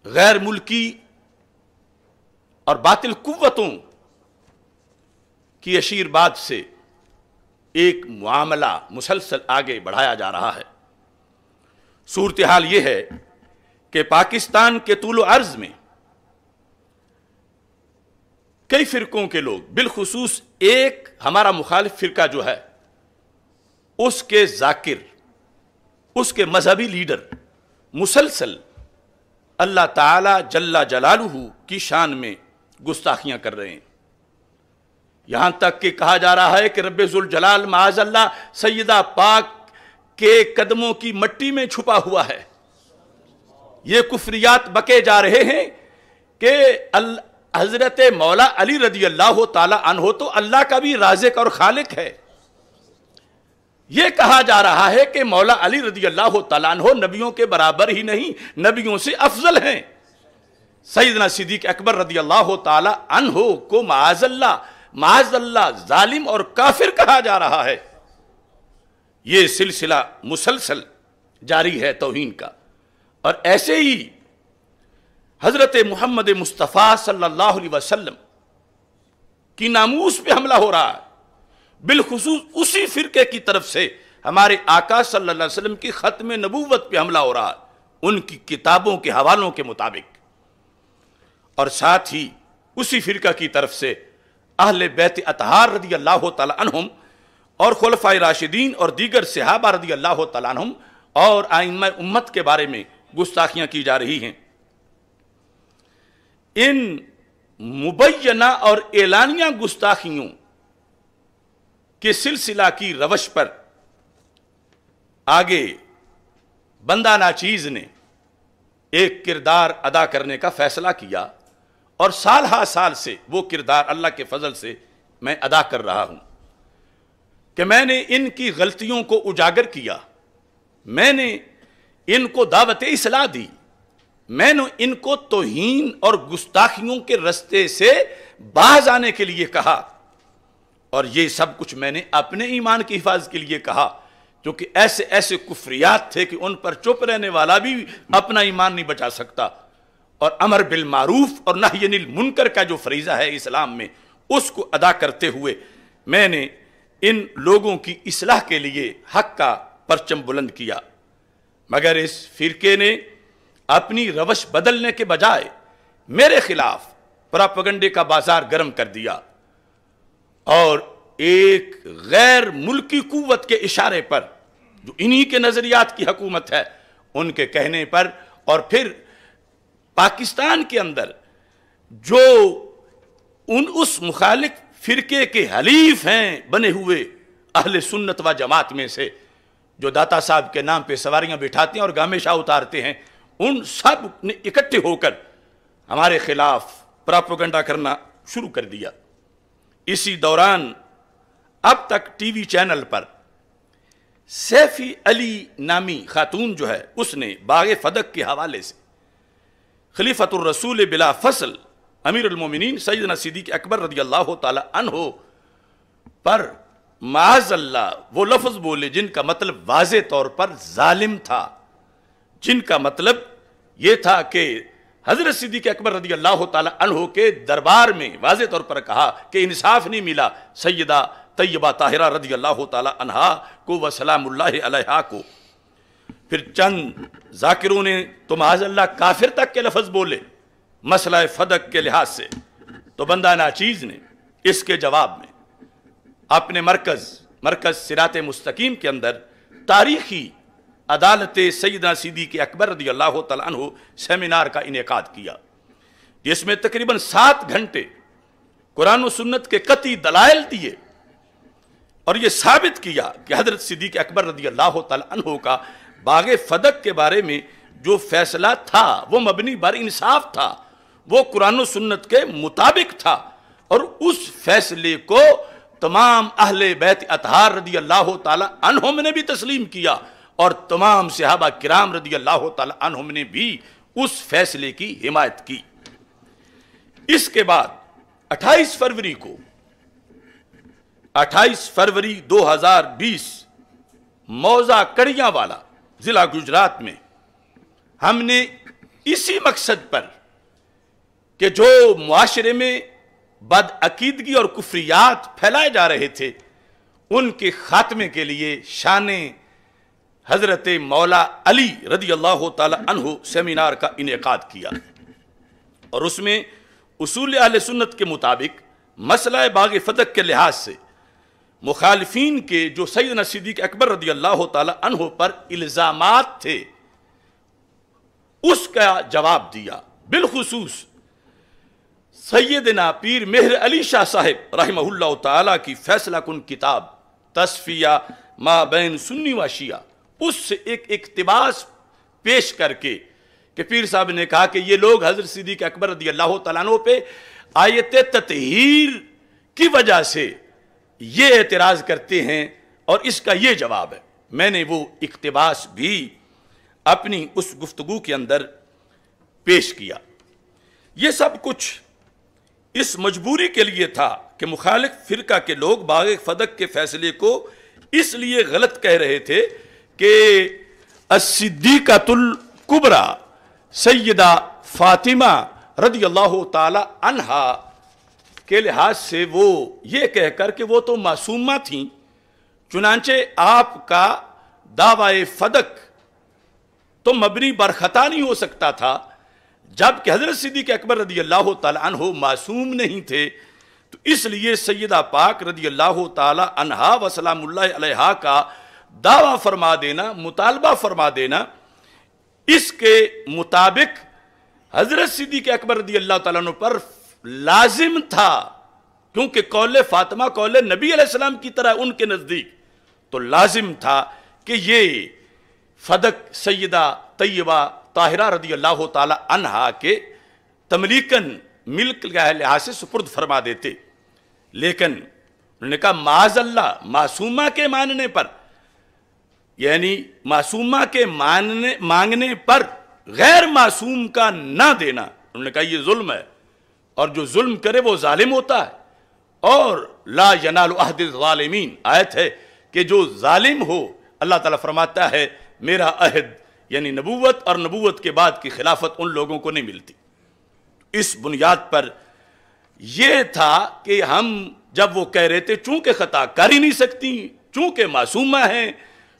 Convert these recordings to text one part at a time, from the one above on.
غیر ملکی اور باطل قوتوں کی اشیرباد سے ایک معاملہ مسلسل آگے بڑھایا جا رہا ہے۔ صورتحال یہ ہے کہ پاکستان کے طول و عرض میں کئی فرقوں کے لوگ، بالخصوص ایک ہمارا مخالف فرقہ جو ہے، اس کے ذاکر، اس کے مذہبی لیڈر مسلسل اللہ تعالی جل جلالہ کی شان میں گستاخیاں کر رہے ہیں۔ یہاں تک کہ کہا جا رہا ہے کہ رب ذوالجلال معاذ اللہ سیدہ پاک کے قدموں کی مٹی میں چھپا ہوا ہے۔ یہ کفریات بکے جا رہے ہیں کہ حضرت مولا علی رضی اللہ تعالی عنہ تو اللہ کا بھی رازق اور خالق ہے۔ یہ کہا جا رہا ہے کہ مولا علی رضی اللہ تعالیٰ عنہ نبیوں کے برابر ہی نہیں، نبیوں سے افضل ہیں۔ سیدنا صدیق اکبر رضی اللہ تعالیٰ عنہ کو معاذ اللہ ظالم اور کافر کہا جا رہا ہے۔ یہ سلسلہ مسلسل جاری ہے توہین کا، اور ایسے ہی حضرت محمد مصطفیٰ صلی اللہ علیہ وسلم کی ناموس پہ حملہ ہو رہا ہے، بالخصوص اسی فرقے کی طرف سے ہمارے آقا صلی اللہ علیہ وسلم کی ختم نبوت پہ حملہ ہو رہا ہے ان کی کتابوں کے حوالوں کے مطابق، اور ساتھ ہی اسی فرقہ کی طرف سے اہل بیت اطہار رضی اللہ تعالی عنہم اور خلفائے راشدین اور دیگر صحابہ رضی اللہ تعالی عنہم اور ائمہ امت کے بارے میں گستاخیاں کی جا رہی ہیں۔ ان مبینہ اور اعلانیہ گستاخیوں کے سلسلہ کی روش پر آگے بندہ ناچیز نے ایک کردار ادا کرنے کا فیصلہ کیا، اور سال ہا سال سے وہ کردار اللہ کے فضل سے میں ادا کر رہا ہوں کہ میں نے ان کی غلطیوں کو اجاگر کیا، میں نے ان کو دعوت اصلاح دی، میں نے ان کو توہین اور گستاخیوں کے رستے سے باز آنے کے لیے کہا، اور یہ سب کچھ میں نے اپنے ایمان کی حفاظت کے لیے کہا، کیونکہ ایسے ایسے کفریات تھے کہ ان پر چپ رہنے والا بھی اپنا ایمان نہیں بچا سکتا، اور امر بالمعروف اور نہی عن المنکر کا جو فریضہ ہے اسلام میں، اس کو ادا کرتے ہوئے میں نے ان لوگوں کی اصلاح کے لیے حق کا پرچم بلند کیا، مگر اس فرقے نے اپنی روش بدلنے کے بجائے میرے خلاف پراپیگنڈے کا بازار گرم کر دیا، اور ایک غیر ملکی قوت کے اشارے پر، جو انہی کے نظریات کی حکومت ہے، ان کے کہنے پر، اور پھر پاکستان کے اندر جو اس مخالف فرقے کے حلیف ہیں بنے ہوئے اہل سنت و جماعت میں سے، جو داتا صاحب کے نام پہ سواریاں بٹھاتے ہیں اور گامے شاہ اتارتے ہیں، ان سب نے اکٹھے ہو کر ہمارے خلاف پراپیگنڈا کرنا شروع کر دیا۔ اسی دوران اب تک ٹی وی چینل پر سیفی علی نامی خاتون جو ہے، اس نے باغ فدق کے حوالے سے خلیفۃ الرسول بلا فصل امیر المومنین سیدنا صدیق اکبر رضی اللہ تعالی عنہ پر معاذ اللہ وہ لفظ بولے جن کا مطلب واضح طور پر ظالم تھا، جن کا مطلب یہ تھا کہ حضرت صدیق اکبر رضی اللہ تعالی عنہ کے دربار میں واضح طور پر کہا کہ انصاف نہیں ملا سیدہ طیبہ طاہرہ رضی اللہ تعالی عنہا کو و سلام اللہ علیہا کو۔ پھر چند ذاکروں نے تو معاذ اللہ کافر تک کے لفظ بولے مسئلہ فدق کے لحاظ سے، تو بندہ ناچیز نے اس کے جواب میں اپنے مرکز صراط مستقیم کے اندر تاریخی عدالت سیدنا صدیق اکبر رضی اللہ تعالیٰ عنہ سیمینار کا انعقاد کیا، جس میں تقریباً 7 گھنٹے قرآن و سنت کے قطعی دلائل دیے، اور یہ ثابت کیا کہ حضرت صدیق اکبر رضی اللہ تعالیٰ عنہ کا باغ فدق کے بارے میں جو فیصلہ تھا وہ مبنی بر انصاف تھا، وہ قرآن و سنت کے مطابق تھا، اور اس فیصلے کو تمام اہل بیت اطہار رضی اللہ تعالی عنہم نے بھی تسلیم کیا، اور تمام صحابہ کرام رضی اللہ تعالی عنہم نے بھی اس فیصلے کی حمایت کی۔ اس کے بعد 28 فروری 2020 موضع کڑیاں والا ضلع گجرات میں ہم نے اسی مقصد پر کہ جو معاشرے میں بدعقیدگی اور کفریات پھیلائے جا رہے تھے ان کے خاتمے کے لیے شان حضرت مولا علی رضی اللہ تعالی عنہ سیمینار کا انعقاد کیا، اور اس میں اصول اہل سنت کے مطابق مسئلہ باغ فتح کے لحاظ سے مخالفین کے جو سیدنا صدیق اکبر رضی اللہ تعالی عنہ پر الزامات تھے اس کا جواب دیا۔ بالخصوص سیدنا پیر مہر علی شاہ صاحب رحمہ اللہ تعالی کی فیصلہ کن کتاب تصفیہ ما بین سنی و شیعہ، اس سے ایک اقتباس پیش کر کے کہ پیر صاحب نے کہا کہ یہ لوگ حضرت صدیق اکبر رضی اللہ تعالیٰ عنہ پہ آیت تطہیر کی وجہ سے یہ اعتراض کرتے ہیں اور اس کا یہ جواب ہے۔ میں نے وہ اقتباس بھی اپنی اس گفتگو کے اندر پیش کیا۔ یہ سب کچھ اس مجبوری کے لیے تھا کہ مخالف فرقہ کے لوگ باغ فدق کے فیصلے کو اس لیے غلط کہہ رہے تھے کہ الصدیقۃ الکبریٰ سیدہ فاطمہ رضی اللہ تعالی عنہا کے لحاظ سے وہ یہ کہہ کر کہ وہ تو معصومہ تھیں، چنانچہ آپ کا دعوی فدق تو مبنی بر خطا نہیں ہو سکتا تھا، جبکہ حضرت صدیق اکبر رضی اللہ تعالی عنہ معصوم نہیں تھے، تو اس لیے سیدہ پاک رضی اللہ تعالی عنہا و سلام اللہ علیہا کا دعویٰ فرما دینا، مطالبہ فرما دینا، اس کے مطابق حضرت صدیق اکبر رضی اللہ تعالیٰ عنہ پر لازم تھا، کیونکہ قول فاطمہ قول نبی علیہ السلام کی طرح ان کے نزدیک، تو لازم تھا کہ یہ فدق سیدہ طیبہ طاہرہ رضی اللہ تعالی عنہا کے تملیکن ملک کے لحاظ سے سپرد فرما دیتے، لیکن انہوں نے کہا معاذ اللہ معصومہ کے ماننے پر، یعنی معصومہ کے مانگنے پر غیر معصوم کا نہ دینا، انہوں نے کہا یہ ظلم ہے، اور جو ظلم کرے وہ ظالم ہوتا ہے، اور لا ینال عہد الظالمین آیت ہے کہ جو ظالم ہو اللہ تعالیٰ فرماتا ہے میرا عہد یعنی نبوت اور نبوت کے بعد کی خلافت ان لوگوں کو نہیں ملتی۔ اس بنیاد پر یہ تھا کہ ہم جب وہ کہہ رہے تھے چونکہ خطا کر ہی نہیں سکتی، چونکہ معصومہ ہیں،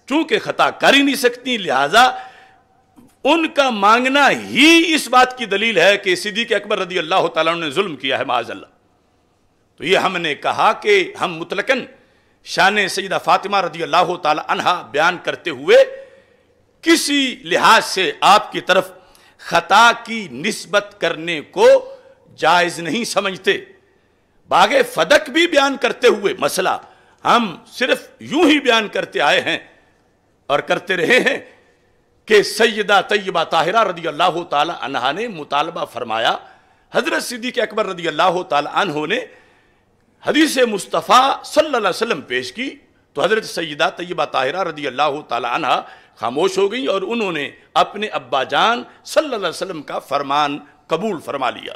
چونکہ خطا کر ہی نہیں سکتی، لہٰذا ان کا مانگنا ہی اس بات کی دلیل ہے کہ صدیق اکبر رضی اللہ تعالیٰ عنہ نے ظلم کیا ہے معاذ اللہ۔ تو یہ ہم نے کہا کہ ہم مطلقاً شان سیدہ فاطمہ رضی اللہ تعالیٰ عنہا بیان کرتے ہوئے کسی لحاظ سے آپ کی طرف خطا کی نسبت کرنے کو جائز نہیں سمجھتے۔ باغ فدق بھی بیان کرتے ہوئے مسئلہ ہم صرف یوں ہی بیان کرتے آئے ہیں اور کرتے رہے ہیں کہ سیدہ طیبہ طاہرہ رضی اللہ تعالی عنہا نے مطالبہ فرمایا، حضرت صدیق اکبر رضی اللہ تعالی عنہ نے حدیث مصطفیٰ صلی اللہ علیہ وسلم پیش کی، تو حضرت سیدہ طیبہ طاہرہ رضی اللہ تعالی عنہا خاموش ہو گئی اور انہوں نے اپنے ابا جان صلی اللہ علیہ وسلم کا فرمان قبول فرما لیا۔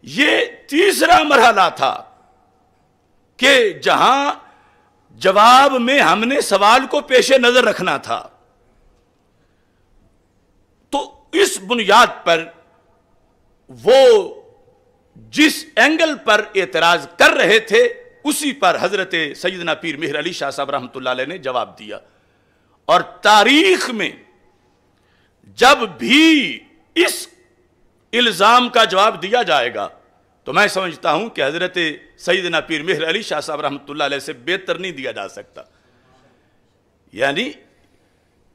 یہ تیسرا مرحلہ تھا کہ جہاں جواب میں ہم نے سوال کو پیش نظر رکھنا تھا، تو اس بنیاد پر وہ جس اینگل پر اعتراض کر رہے تھے اسی پر حضرت سیدنا پیر مہر علی شاہ صاحب رحمۃ اللہ علیہ نے جواب دیا، اور تاریخ میں جب بھی اس الزام کا جواب دیا جائے گا تو میں سمجھتا ہوں کہ حضرت سیدنا پیر مہر علی شاہ صاحب رحمۃ اللہ علیہ سے بہتر نہیں دیا جا سکتا۔ یعنی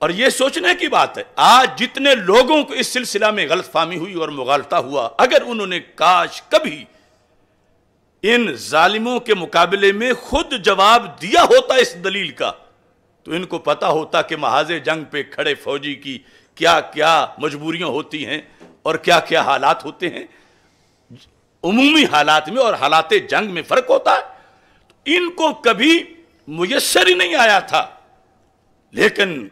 اور یہ سوچنے کی بات ہے آج جتنے لوگوں کو اس سلسلہ میں غلط فہمی ہوئی اور مغالطہ ہوا، اگر انہوں نے کاش کبھی ان ظالموں کے مقابلے میں خود جواب دیا ہوتا اس دلیل کا تو ان کو پتا ہوتا کہ محاذ جنگ پہ کھڑے فوجی کی کیا کیا مجبوریاں ہوتی ہیں اور کیا کیا حالات ہوتے ہیں، عمومی حالات میں اور حالات جنگ میں فرق ہوتا ہے۔ ان کو کبھی میسر ہی نہیں آیا تھا، لیکن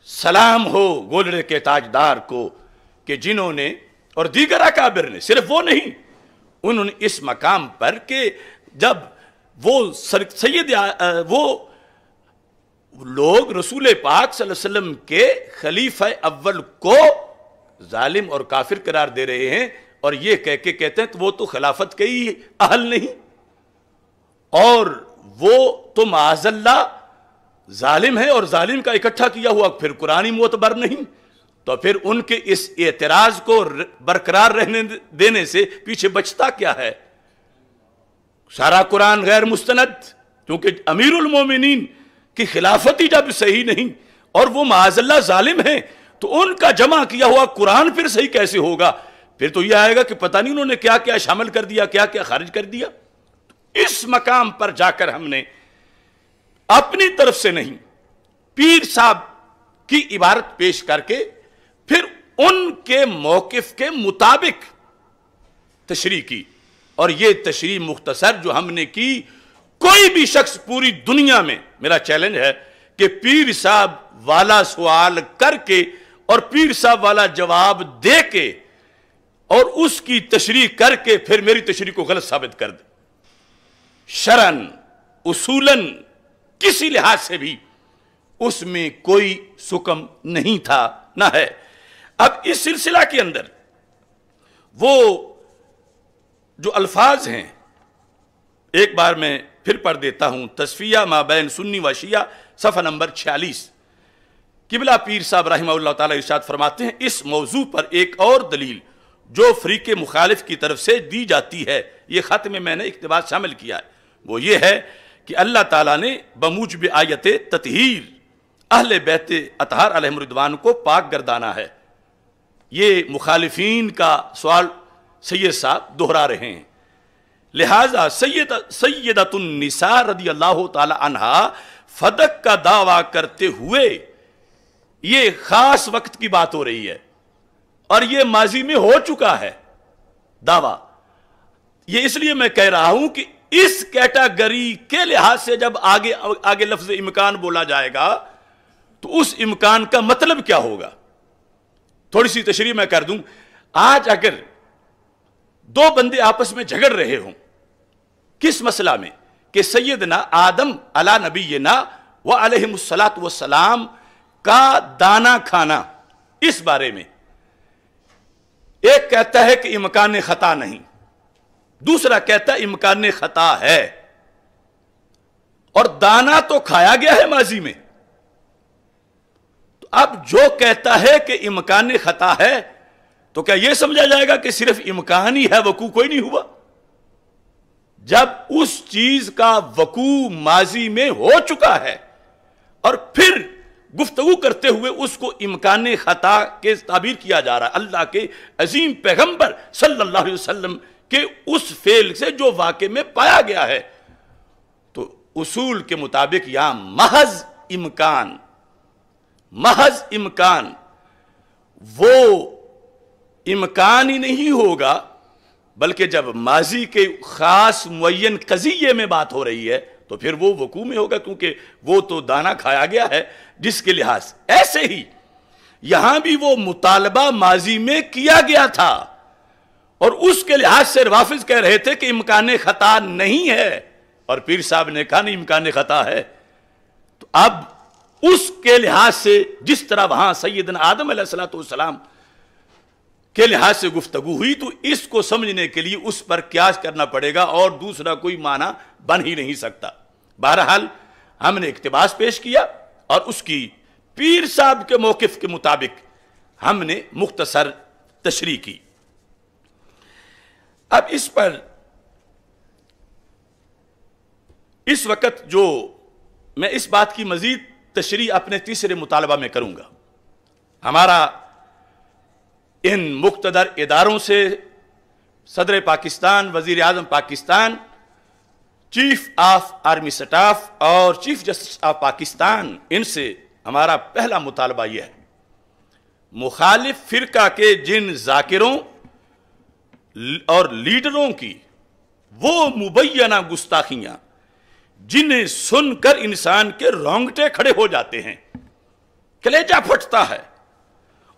سلام ہو گولڑے کے تاجدار کو کہ جنہوں نے اور دیگر اکابر نے، صرف وہ نہیں، انہوں نے اس مقام پر کہ جب وہ لوگ رسول پاک صلی اللہ علیہ وسلم کے خلیفہ اول کو ظالم اور کافر قرار دے رہے ہیں، اور یہ کہہ کے کہتے ہیں کہ وہ تو خلافت کے ہی اہل نہیں، اور وہ تو معاذ اللہ ظالم ہے اور ظالم کا اکٹھا کیا ہوا پھر قرآنی معتبر نہیں، تو پھر ان کے اس اعتراض کو برقرار رہنے دینے سے پیچھے بچتا کیا ہے؟ سارا قرآن غیر مستند، کیونکہ امیر المومنین کی خلافت ہی جب صحیح نہیں اور وہ معاذ اللہ ظالم ہیں، تو ان کا جمع کیا ہوا قرآن پھر صحیح کیسے ہوگا؟ پھر تو یہ آئے گا کہ پتہ نہیں انہوں نے کیا کیا شامل کر دیا، کیا کیا خارج کر دیا۔ اس مقام پر جا کر ہم نے اپنی طرف سے نہیں، پیر صاحب کی عبارت پیش کر کے پھر ان کے موقف کے مطابق تشریح کی، اور یہ تشریح مختصر جو ہم نے کی، کوئی بھی شخص پوری دنیا میں، میرا چیلنج ہے کہ پیر صاحب والا سوال کر کے اور پیر صاحب والا جواب دے کے اور اس کی تشریح کر کے پھر میری تشریح کو غلط ثابت کر دے، شرعاً اصولاً کسی لحاظ سے بھی اس میں کوئی سکم نہیں تھا، نہ ہے۔ اب اس سلسلہ کے اندر وہ جو الفاظ ہیں ایک بار میں پھر پڑھ دیتا ہوں، تصفیہ ما بین سنی و شیعہ، صفحہ نمبر 46۔ قبلہ پیر صاحب رحمہ اللہ تعالی ارشاد فرماتے ہیں، اس موضوع پر ایک اور دلیل جو فریق مخالف کی طرف سے دی جاتی ہے، یہ خط میں نے اقتباس شامل کیا ہے، وہ یہ ہے کہ اللہ تعالیٰ نے بموجب آیت تطہیر اہل بیت اطہار علیہم رضوان کو پاک گردانا ہے۔ یہ مخالفین کا سوال سید صاحب دہرا رہے ہیں، لہذا سیدۃ النساء رضی اللہ تعالی عنہا فدق کا دعویٰ کرتے ہوئے، یہ خاص وقت کی بات ہو رہی ہے اور یہ ماضی میں ہو چکا ہے دعویٰ، یہ اس لیے میں کہہ رہا ہوں کہ اس کیٹاگری کے لحاظ سے جب آگے لفظ امکان بولا جائے گا تو اس امکان کا مطلب کیا ہوگا؟ تھوڑی سی تشریح میں کر دوں۔ آج اگر دو بندے آپس میں جھگڑ رہے ہوں کس مسئلہ میں کہ سیدنا آدم علی نبینا و علیہم السلام کا دانا کھانا، اس بارے میں ایک کہتا ہے کہ امکان خطا نہیں، دوسرا کہتا ہے امکان خطا ہے، اور دانا تو کھایا گیا ہے ماضی میں، تو اب جو کہتا ہے کہ امکان خطا ہے تو کیا یہ سمجھا جائے گا کہ صرف امکان ہی ہے، وقوع کوئی نہیں ہوا؟ جب اس چیز کا وقوع ماضی میں ہو چکا ہے اور پھر گفتگو کرتے ہوئے اس کو امکان خطا کے تعبیر کیا جا رہا ہے، اللہ کے عظیم پیغمبر صلی اللہ علیہ وسلم کہ اس فعل سے جو واقع میں پایا گیا ہے، تو اصول کے مطابق یہاں محض امکان وہ امکان ہی نہیں ہوگا، بلکہ جب ماضی کے خاص معین قضیے میں بات ہو رہی ہے تو پھر وہ وقوع میں ہوگا، کیونکہ وہ تو دانا کھایا گیا ہے جس کے لحاظ۔ ایسے ہی یہاں بھی وہ مطالبہ ماضی میں کیا گیا تھا اور اس کے لحاظ سے روافض کہہ رہے تھے کہ امکان خطا نہیں ہے، اور پیر صاحب نے کہا نہیں امکان خطا ہے۔ تو اب اس کے لحاظ سے جس طرح وہاں سیدنا آدم علیہ السلام کے لحاظ سے گفتگو ہوئی، تو اس کو سمجھنے کے لیے اس پر قیاس کرنا پڑے گا اور دوسرا کوئی معنی بن ہی نہیں سکتا۔ بہرحال ہم نے اقتباس پیش کیا اور اس کی پیر صاحب کے موقف کے مطابق ہم نے مختصر تشریح کی۔ اب اس پر اس وقت جو میں اس بات کی مزید تشریح اپنے تیسرے مطالبہ میں کروں گا، ہمارا ان مقتدر اداروں سے صدر پاکستان، وزیر اعظم Pakistan, chief of army staff اور چیف جسٹس آف پاکستان، ان سے ہمارا پہلا مطالبہ یہ ہے، مخالف فرقہ کے جن ذاکروں اور لیڈروں کی وہ مبینہ گستاخیاں جنہیں سن کر انسان کے رونگٹے کھڑے ہو جاتے ہیں، کلیجہ پھٹتا ہے،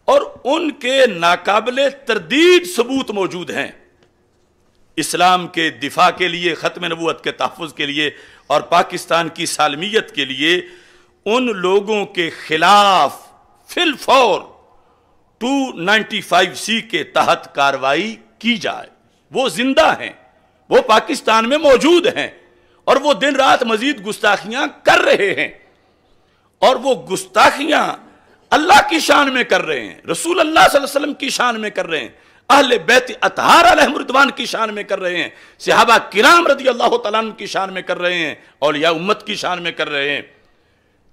اور ان کے ناقابل تردید ثبوت موجود ہیں اسلام کے دفاع کے لیے، ختم نبوت کے تحفظ کے لیے اور پاکستان کی سالمیت کے لیے، ان لوگوں کے خلاف فی الفور 295C کے تحت کارروائی کی جائے. وہ زندہ ہیں, وہ پاکستان میں موجود ہیں, اور وہ دن رات مزید گستاخیاں کر رہے ہیں, اور وہ گستاخیاں اللہ کی شان میں کر رہے ہیں, رسول اللہ صلی اللہ علیہ وسلم کی شان میں کر رہے ہیں, اہل بیت اطہار علیہم رضوان کی شان میں کر رہے ہیں, صحابہ کرام رضی اللہ تعالیٰ عنہ کی شان میں کر رہے ہیں, اولیاء امت کی شان میں کر رہے ہیں.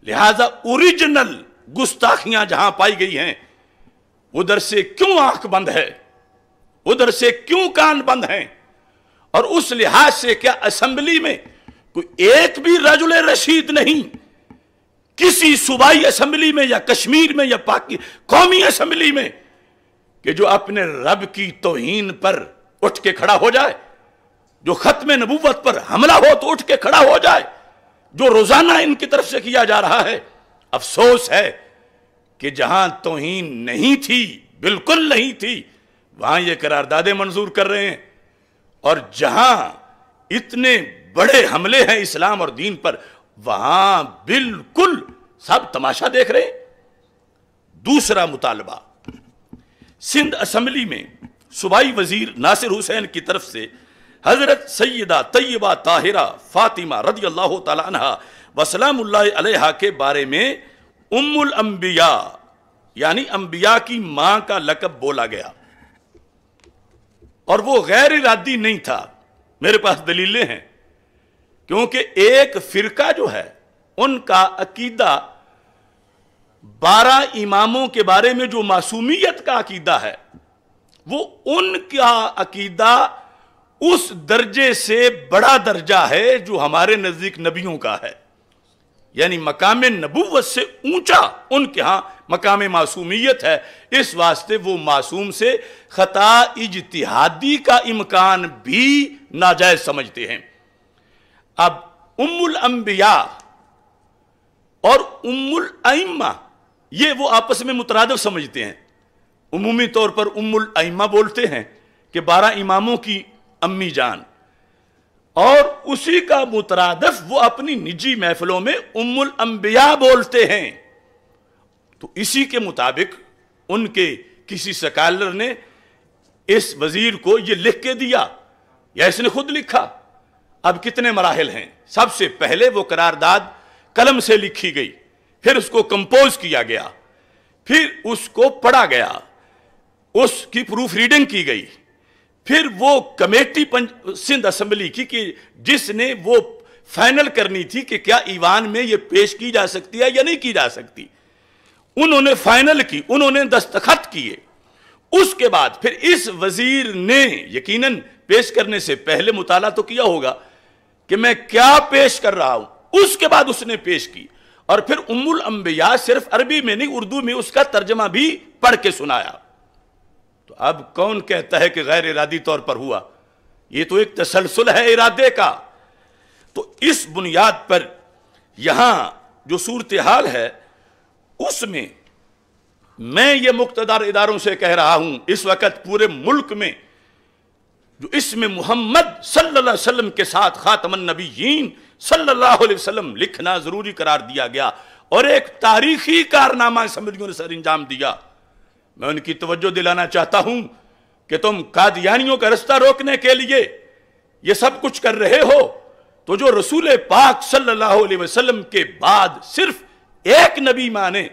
لہذا اوریجنل گستاخیاں جہاں پائی گئی ہیں, ادھر سے کیوں آنکھ بند ہے, ادھر سے کیوں کان بند ہیں؟ اور اس لحاظ سے کیا اسمبلی میں کوئی ایک بھی رجل رشید نہیں, کسی صوبائی اسمبلی میں یا کشمیر میں یا قومی اسمبلی میں, کہ جو اپنے رب کی توہین پر اٹھ کے کھڑا ہو جائے, جو ختم نبوت پر حملہ ہو تو اٹھ کے کھڑا ہو جائے, جو روزانہ ان کی طرف سے کیا جا رہا ہے. افسوس ہے کہ جہاں توہین نہیں تھی, بالکل نہیں تھی, وہاں یہ قراردادیں منظور کر رہے ہیں, اور جہاں اتنے بڑے حملے ہیں اسلام اور دین پر, وہاں بالکل سب تماشا دیکھ رہے ہیں. دوسرا مطالبہ, سندھ اسمبلی میں صوبائی وزیر ناصر حسین کی طرف سے حضرت سیدہ طیبہ طاہرہ فاطمہ رضی اللہ تعالی عنہ وسلام اللہ علیہا کے بارے میں ام الانبیاء یعنی انبیاء کی ماں کا لقب بولا گیا, اور وہ غیر ارادی نہیں تھا. میرے پاس دلیلیں ہیں, کیونکہ ایک فرقہ جو ہے ان کا عقیدہ 12 اماموں کے بارے میں جو معصومیت کا عقیدہ ہے, وہ ان کا عقیدہ اس درجے سے بڑا درجہ ہے جو ہمارے نزدیک نبیوں کا ہے, یعنی مقام نبوت سے اونچا ان کے ہاں مقام معصومیت ہے. اس واسطے وہ معصوم سے خطا اجتہادی کا امکان بھی ناجائز سمجھتے ہیں. اب ام الانبیاء اور ام الائمہ یہ وہ آپس میں مترادف سمجھتے ہیں. عمومی طور پر ام الائمہ بولتے ہیں کہ 12 اماموں کی امی جان, اور اسی کا مترادف وہ اپنی نجی محفلوں میں ام الانبیاء بولتے ہیں. تو اسی کے مطابق ان کے کسی سکالر نے اس وزیر کو یہ لکھ کے دیا, یا اس نے خود لکھا. اب کتنے مراحل ہیں. سب سے پہلے وہ قرارداد قلم سے لکھی گئی, پھر اس کو کمپوز کیا گیا, پھر اس کو پڑھا گیا, اس کی پروف ریڈنگ کی گئی, پھر وہ کمیٹی سندھ اسمبلی کی کہ جس نے وہ فائنل کرنی تھی کہ کیا ایوان میں یہ پیش کی جا سکتی ہے یا نہیں کی جا سکتی, انہوں نے فائنل کی, انہوں نے دستخط کیے. اس کے بعد پھر اس وزیر نے یقیناً پیش کرنے سے پہلے مطالعہ تو کیا ہوگا کہ میں کیا پیش کر رہا ہوں, اس کے بعد اس نے پیش کی, اور پھر ام الانبیاء صرف عربی میں نہیں اردو میں اس کا ترجمہ بھی پڑھ کے سنایا. تو اب کون کہتا ہے کہ غیر ارادی طور پر ہوا؟ یہ تو ایک تسلسل ہے ارادے کا. تو اس بنیاد پر یہاں جو صورتحال ہے اس میں میں یہ مقتدر اداروں سے کہہ رہا ہوں, اس وقت پورے ملک میں جو اسم محمد صلی اللہ علیہ وسلم کے ساتھ خاتم النبیین صلی اللہ علیہ وسلم لکھنا ضروری قرار دیا گیا, اور ایک تاریخی کارنامہ اسمبلیوں نے سر انجام دیا. میں ان کی توجہ دلانا چاہتا ہوں کہ تم قادیانیوں کا رستہ روکنے کے لیے یہ سب کچھ کر رہے ہو, تو جو رسول پاک صلی اللہ علیہ وسلم کے بعد صرف ایک نبی مانے,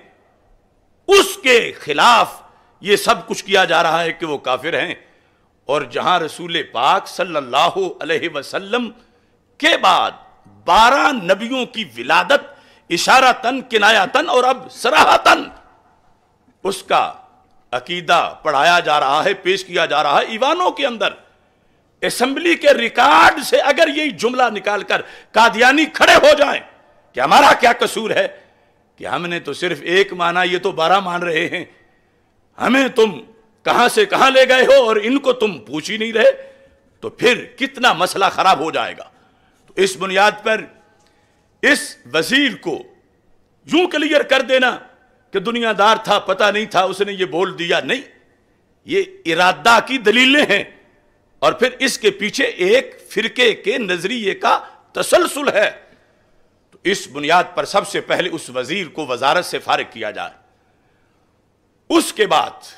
اس کے خلاف یہ سب کچھ کیا جا رہا ہے کہ وہ کافر ہیں. اور جہاں رسول پاک صلی اللہ علیہ وسلم کے بعد 12 نبیوں کی ولادت اشارتاً کنایتاً اور اب صراحتاً اس کا عقیدہ پڑھایا جا رہا ہے, پیش کیا جا رہا ہے ایوانوں کے اندر. اسمبلی کے ریکارڈ سے اگر یہی جملہ نکال کر قادیانی کھڑے ہو جائیں کہ ہمارا کیا قصور ہے کہ ہم نے تو صرف ایک مانا, یہ تو 12 مان رہے ہیں, ہمیں تم کہاں سے کہاں لے گئے ہو اور ان کو تم پوچھ ہی نہیں رہے, تو پھر کتنا مسئلہ خراب ہو جائے گا. تو اس بنیاد پر اس وزیر کو یوں کلیئر کر دینا کہ دنیا دار تھا, پتہ نہیں تھا, اس نے یہ بول دیا, نہیں, یہ ارادہ کی دلیلیں ہیں, اور پھر اس کے پیچھے ایک فرقے کے نظریے کا تسلسل ہے. تو اس بنیاد پر سب سے پہلے اس وزیر کو وزارت سے فارغ کیا جائے. اس کے بعد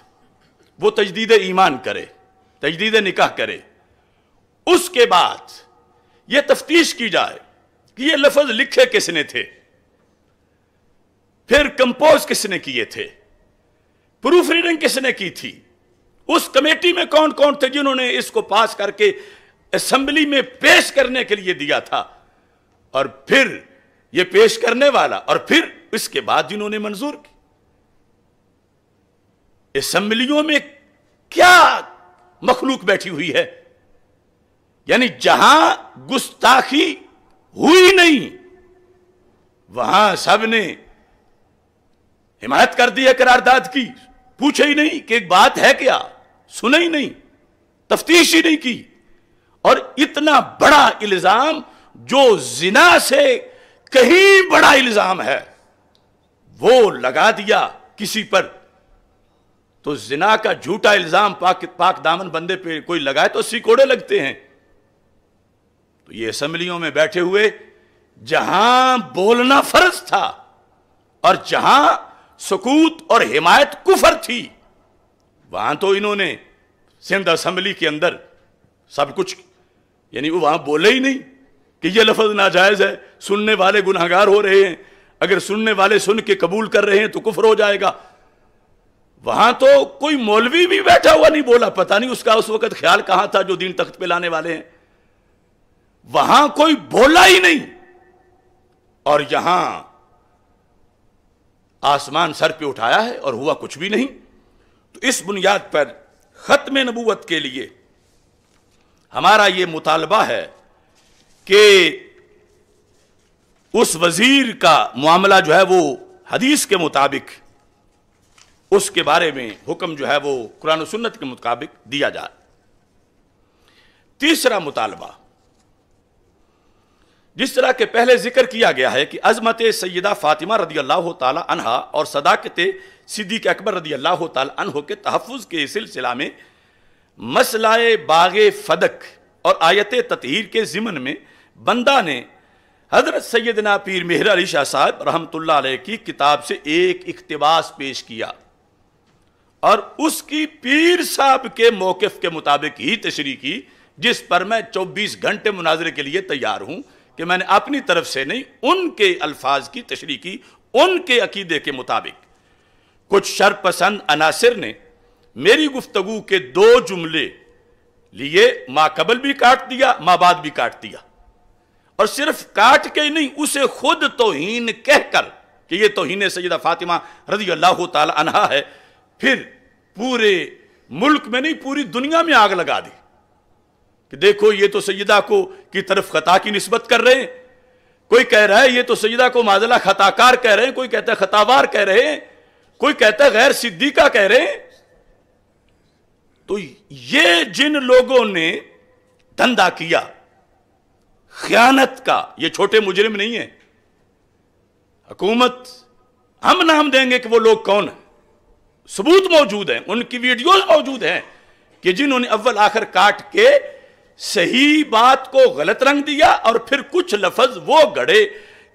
وہ تجدید ایمان کرے، تجدید نکاح کرے، اس کے بعد یہ تفتیش کی جائے کہ یہ لفظ لکھے کس نے تھے، پھر کمپوز کس نے کیے تھے، پروف ریڈنگ کس نے کی تھی، اس کمیٹی میں کون کون تھے جنہوں نے اس کو پاس کر کے اسمبلی میں پیش کرنے کے لیے دیا تھا، اور پھر یہ پیش کرنے والا، اور پھر اس کے بعد جنہوں نے منظور کی۔ اسمبلیوں میں کیا مخلوق بیٹھی ہوئی ہے، یعنی جہاں گستاخی ہوئی نہیں وہاں سب نے حمایت کر دی ہے قرارداد کی، پوچھے ہی نہیں کہ ایک بات ہے کیا، سنے ہی نہیں، تفتیش ہی نہیں کی، اور اتنا بڑا الزام جو زنا سے کہیں بڑا الزام ہے وہ لگا دیا کسی پر۔ تو زنا کا جھوٹا الزام پاک دامن بندے پہ کوئی لگائے تو 80 کوڑے لگتے ہیں۔ تو یہ اسمبلیوں میں بیٹھے ہوئے جہاں بولنا فرض تھا اور جہاں سکوت اور حمایت کفر تھی، وہاں تو انہوں نے سندھ اسمبلی کے اندر سب کچھ، یعنی وہ وہاں بولے ہی نہیں کہ یہ لفظ ناجائز ہے، سننے والے گناہگار ہو رہے ہیں، اگر سننے والے سن کے قبول کر رہے ہیں تو کفر ہو جائے گا۔ وہاں تو کوئی مولوی بھی بیٹھا ہوا نہیں بولا، پتہ نہیں اس کا اس وقت خیال کہاں تھا جو دین تخت پہ لانے والے ہیں، وہاں کوئی بولا ہی نہیں، اور یہاں آسمان سر پہ اٹھایا ہے اور ہوا کچھ بھی نہیں۔ تو اس بنیاد پر ختم نبوت کے لیے ہمارا یہ مطالبہ ہے کہ اس وزیر کا معاملہ جو ہے وہ حدیث کے مطابق، اس کے بارے میں حکم جو ہے وہ قرآن و سنت کے مطابق دیا جائے۔ تیسرا مطالبہ، جس طرح کے پہلے ذکر کیا گیا ہے کہ عظمت سیدہ فاطمہ رضی اللہ تعالی عنہا اور صداقت صدیق اکبر رضی اللہ تعالی عنہ کے تحفظ کے سلسلہ میں مسئلہ باغ فدق اور آیت تطہیر کے ضمن میں بندہ نے حضرت سیدنا پیر مہر علی شاہ صاحب رحمۃ اللہ علیہ کی کتاب سے ایک اقتباس پیش کیا، اور اس کی پیر صاحب کے موقف کے مطابق ہی تشریح کی، جس پر میں 24 گھنٹے مناظرے کے لیے تیار ہوں کہ میں نے اپنی طرف سے نہیں، ان کے الفاظ کی تشریح کی، ان کے عقیدے کے مطابق۔ کچھ شرپسند عناصر نے میری گفتگو کے 2 جملے لیے، ما قبل بھی کاٹ دیا، ما بعد بھی کاٹ دیا، اور صرف کاٹ کے نہیں، اسے خود توہین کہہ کر کہ یہ توہین سیدہ فاطمہ رضی اللہ تعالی عنہا ہے، پھر پورے ملک میں نہیں پوری دنیا میں آگ لگا دی کہ دیکھو یہ تو سیدہ کو کی طرف خطا کی نسبت کر رہے ہیں، کوئی کہہ رہا ہے یہ تو سیدہ کو معاذ اللہ خطا کار کہہ رہے ہیں، کوئی کہتا ہے خطاوار کہہ رہے ہیں، کوئی کہتا ہے غیر صدیقہ کہہ رہے ہیں۔ تو یہ جن لوگوں نے دھندا کیا خیانت کا، یہ چھوٹے مجرم نہیں ہیں، حکومت ہم نام دیں گے کہ وہ لوگ کون ہیں، ثبوت موجود ہیں، ان کی ویڈیوز موجود ہیں کہ جنہوں نے اول آخر کاٹ کے صحیح بات کو غلط رنگ دیا، اور پھر کچھ لفظ وہ گڑے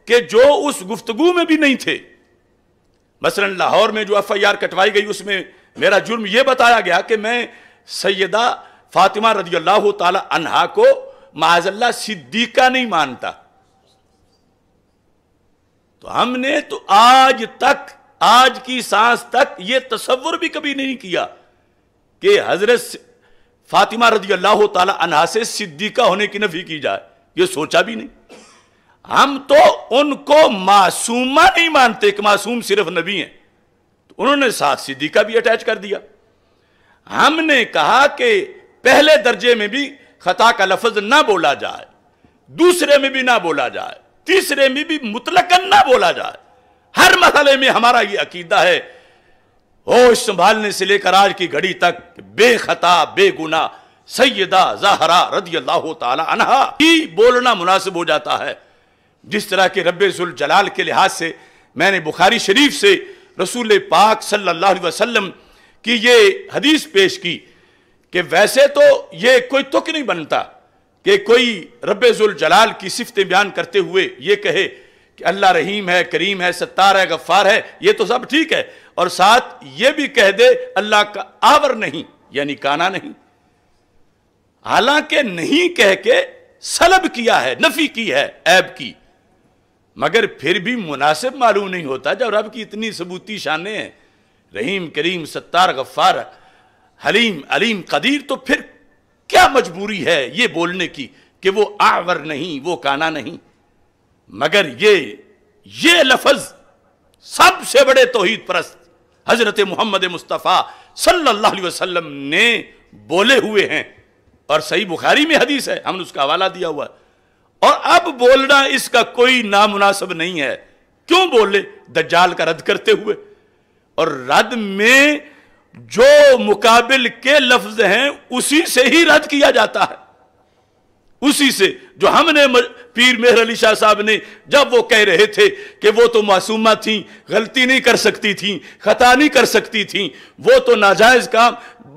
کہ جو اس گفتگو میں بھی نہیں تھے۔ مثلا لاہور میں جو FIR کٹوائی گئی، اس میں میرا جرم یہ بتایا گیا کہ میں سیدہ فاطمہ رضی اللہ تعالی عنہا کو معاذ اللہ صدیقہ نہیں مانتا۔ تو ہم نے تو آج تک، آج کی سانس تک یہ تصور بھی کبھی نہیں کیا کہ حضرت فاطمہ رضی اللہ تعالی عنہا سے صدیقہ ہونے کی نفی کی جائے، یہ سوچا بھی نہیں۔ ہم تو ان کو معصومہ نہیں مانتے کہ معصوم صرف نبی ہیں، تو انہوں نے ساتھ صدیقہ بھی اٹیچ کر دیا۔ ہم نے کہا کہ پہلے درجے میں بھی خطا کا لفظ نہ بولا جائے، دوسرے میں بھی نہ بولا جائے، تیسرے میں بھی مطلقاً نہ بولا جائے۔ ہر مرحلے میں ہمارا یہ عقیدہ ہے، ہوش سنبھالنے سے لے کر آج کی گھڑی تک، بے خطا بے گناہ سیدہ زہرا رضی اللہ تعالی عنہا ہی بولنا مناسب ہو جاتا ہے۔ جس طرح کہ رب ذوالجلال کے لحاظ سے میں نے بخاری شریف سے رسول پاک صلی اللہ علیہ وسلم کی یہ حدیث پیش کی کہ ویسے تو یہ کوئی تک نہیں بنتا کہ کوئی رب ذوالجلال کی صفتیں بیان کرتے ہوئے یہ کہے کہ اللہ رحیم ہے، کریم ہے، ستار ہے، غفار ہے، یہ تو سب ٹھیک ہے، اور ساتھ یہ بھی کہہ دے اللہ کا آور نہیں، یعنی کانا نہیں، حالانکہ نہیں کہہ کے سلب کیا ہے، نفی کی ہے عیب کی، مگر پھر بھی مناسب معلوم نہیں ہوتا جب رب کی اتنی ثبوتی شانیں ہیں، رحیم، کریم، ستار، غفار، حلیم، علیم، قدیر، تو پھر کیا مجبوری ہے یہ بولنے کی کہ وہ آور نہیں، وہ کانا نہیں؟ مگر یہ لفظ سب سے بڑے توحید پرست حضرت محمد مصطفیٰ صلی اللہ علیہ وسلم نے بولے ہوئے ہیں، اور صحیح بخاری میں حدیث ہے، ہم نے اس کا حوالہ دیا ہوا ہے، اور اب بولنا اس کا کوئی نامناسب نہیں ہے۔ کیوں بولے؟ دجال کا رد کرتے ہوئے، اور رد میں جو مقابل کے لفظ ہیں اسی سے ہی رد کیا جاتا ہے، اسی سے جو ہم نے پیر مہر علی شاہ صاحب نے جب وہ کہہ رہے تھے کہ وہ تو معصومہ تھیں، غلطی نہیں کر سکتی تھیں، خطا نہیں کر سکتی تھیں، وہ تو ناجائز کا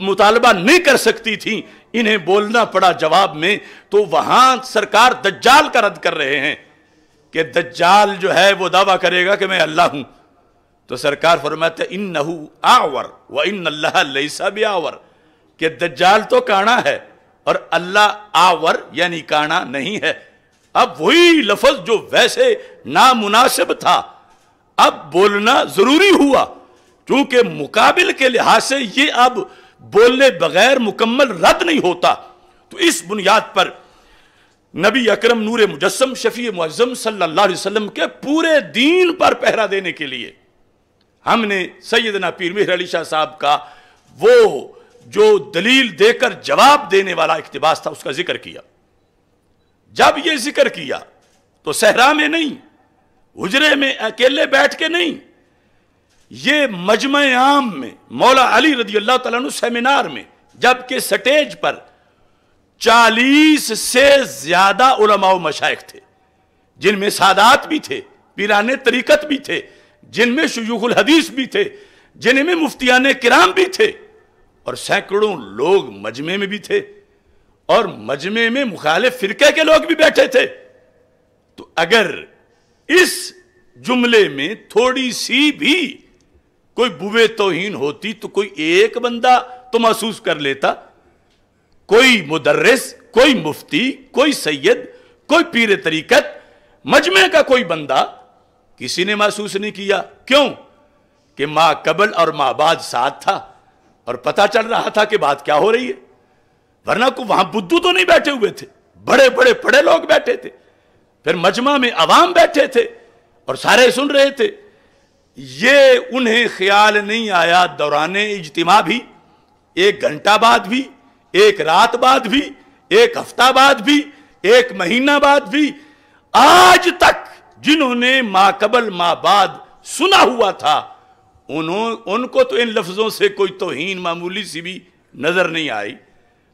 مطالبہ نہیں کر سکتی تھیں، انہیں بولنا پڑا جواب میں، تو وہاں سرکار دجال کا رد کر رہے ہیں کہ دجال جو ہے وہ دعویٰ کرے گا کہ میں اللہ ہوں، تو سرکار فرماتے ہیں انہو آور وان اللہ لیس بیاور، کہ دجال تو کانا ہے اور اللہ آور یعنی کانا نہیں ہے۔ اب وہی لفظ جو ویسے نامناسب تھا اب بولنا ضروری ہوا، چونکہ مقابل کے لحاظ سے یہ اب بولنے بغیر مکمل رد نہیں ہوتا، تو اس بنیاد پر نبی اکرم نور مجسم شفیع معظم صلی اللہ علیہ وسلم کے پورے دین پر پہرا دینے کے لیے ہم نے سیدنا پیر مہر علی شاہ صاحب کا وہ جو دلیل دے کر جواب دینے والا اقتباس تھا اس کا ذکر کیا۔ جب یہ ذکر کیا تو صحرا میں نہیں، حجرے میں اکیلے بیٹھ کے نہیں، یہ مجمع عام میں مولا علی رضی اللہ تعالیٰ عنہ سیمینار میں، جبکہ سٹیج پر 40 سے زیادہ علماء و مشائخ تھے، جن میں سادات بھی تھے، پیران طریقت بھی تھے، جن میں شیوخ الحدیث بھی تھے، جن میں مفتیان کرام بھی تھے، اور سینکڑوں لوگ مجمع میں بھی تھے، اور مجمع میں مخالف فرقے کے لوگ بھی بیٹھے تھے۔ تو اگر اس جملے میں تھوڑی سی بھی کوئی بوئے توہین ہوتی تو کوئی ایک بندہ تو محسوس کر لیتا، کوئی مدرس، کوئی مفتی، کوئی سید، کوئی پیر طریقت، مجمع کا کوئی بندہ، کسی نے محسوس نہیں کیا۔ کیوں؟ کہ ما قبل اور ما بعد ساتھ تھا اور پتہ چل رہا تھا کہ بات کیا ہو رہی ہے، ورنہ کو وہاں بدو تو نہیں بیٹھے ہوئے تھے، بڑے بڑے پڑھے لوگ بیٹھے تھے، پھر مجمع میں عوام بیٹھے تھے اور سارے سن رہے تھے۔ یہ انہیں خیال نہیں آیا دوران اجتماع بھی، 1 گھنٹہ بعد بھی، 1 رات بعد بھی، 1 ہفتہ بعد بھی، 1 مہینہ بعد بھی، آج تک جنہوں نے ما قبل ما بعد سنا ہوا تھا ان کو تو ان لفظوں سے کوئی توہین معمولی سی بھی نظر نہیں آئی۔